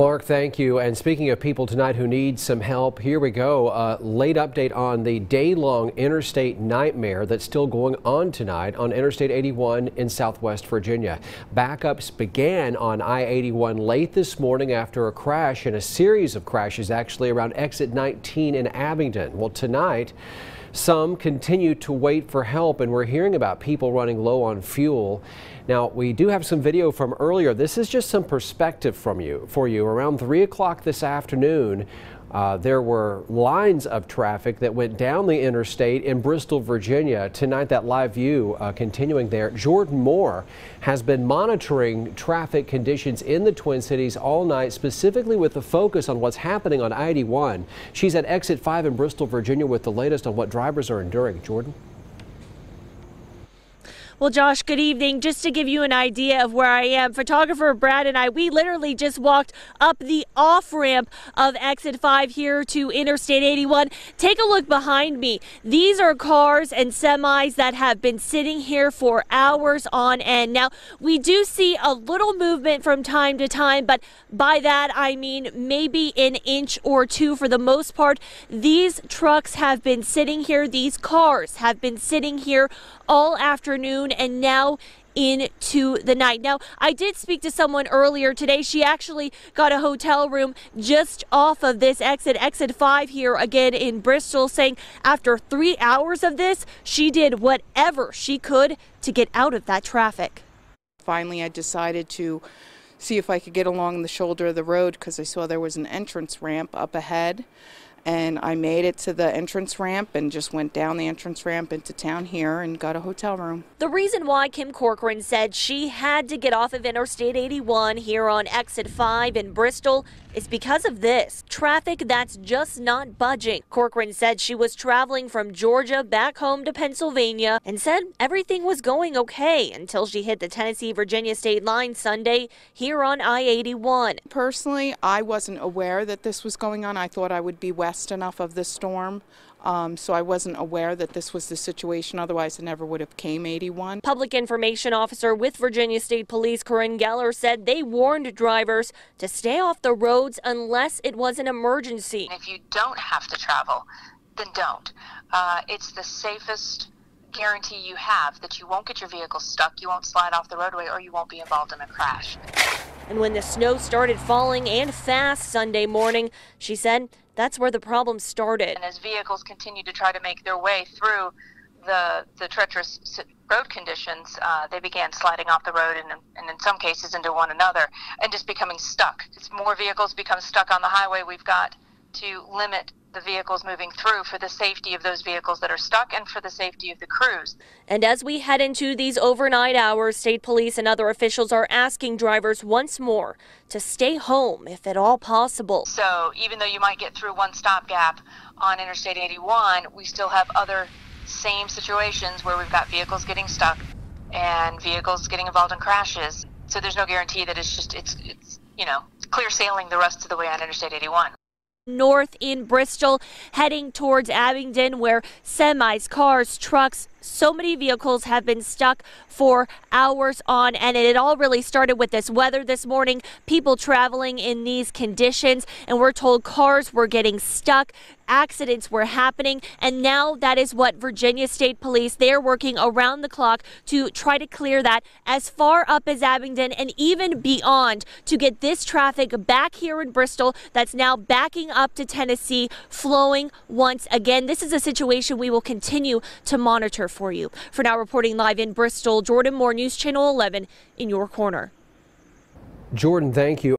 Mark, thank you. And speaking of people tonight who need some help, here we go. Late update on the day-long interstate nightmare that's still going on tonight on Interstate 81 in Southwest Virginia. Backups began on I-81 late this morning after a crash and a series of crashes actually around exit 19 in Abingdon. Well, tonight, some continue to wait for help, and we're hearing about people running low on fuel. Now, we do have some video from earlier. This is just some perspective for you. Around 3 o'clock this afternoon, there were lines of traffic that went down the interstate in Bristol, Virginia. Tonight, that live view continuing there. Jordan Moore has been monitoring traffic conditions in the Twin Cities all night, specifically with the focus on what's happening on I-81. She's at exit 5 in Bristol, Virginia with the latest on what drivers are enduring. Jordan? Well, Josh, good evening. Just to give you an idea of where I am, photographer Brad and I, we literally just walked up the off-ramp of exit 5 here to Interstate 81. Take a look behind me. These are cars and semis that have been sitting here for hours on end. Now, we do see a little movement from time to time, but by that I mean maybe an inch or two. For the most part, these trucks have been sitting here. These cars have been sitting here all afternoon and now into the night. Now, I did speak to someone earlier today. She actually got a hotel room just off of this exit 5 here again in Bristol, saying after 3 hours of this, she did whatever she could to get out of that traffic. Finally, I decided to see if I could get along the shoulder of the road because I saw there was an entrance ramp up ahead. And I made it to the entrance ramp and just went down the entrance ramp into town here and got a hotel room. The reason why Kim Corcoran said she had to get off of Interstate 81 here on exit 5 in Bristol is because of this traffic that's just not budging. Corcoran said she was traveling from Georgia back home to Pennsylvania and said everything was going okay until she hit the Tennessee-Virginia state line Sunday here on I-81. Personally, I wasn't aware that this was going on. I thought I would be west enough of the storm. So I wasn't aware that this was the situation. Otherwise, I never would have came 81. Public Information Officer with Virginia State Police Corinne Geller said they warned drivers to stay off the roads unless it was an emergency. If you don't have to travel, then don't. It's the safest guarantee you have that you won't get your vehicle stuck, you won't slide off the roadway, or you won't be involved in a crash. And when the snow started falling and fast Sunday morning, she said that's where the problem started. And as vehicles continued to try to make their way through the treacherous road conditions, they began sliding off the road and in some cases into one another and just becoming stuck. As more vehicles become stuck on the highway, we've got to limit the vehicles moving through for the safety of those vehicles that are stuck and for the safety of the crews. And as we head into these overnight hours, state police and other officials are asking drivers once more to stay home if at all possible. So even though you might get through one stopgap on Interstate 81, we still have other same situations where we've got vehicles getting stuck and vehicles getting involved in crashes. So there's no guarantee that it's clear sailing the rest of the way on Interstate 81. North in Bristol, heading towards Abingdon, where semis, cars, trucks, so many vehicles have been stuck for hours on end. And it all really started with this weather this morning, people traveling in these conditions, and we're told cars were getting stuck, accidents were happening, and now that is what Virginia State Police, they're working around the clock to try to clear that as far up as Abingdon and even beyond to get this traffic back here in Bristol that's now backing up to Tennessee, flowing once again. This is a situation we will continue to monitor for you. For now, reporting live in Bristol, Jordan Moore, News Channel 11 in your corner. Jordan, thank you.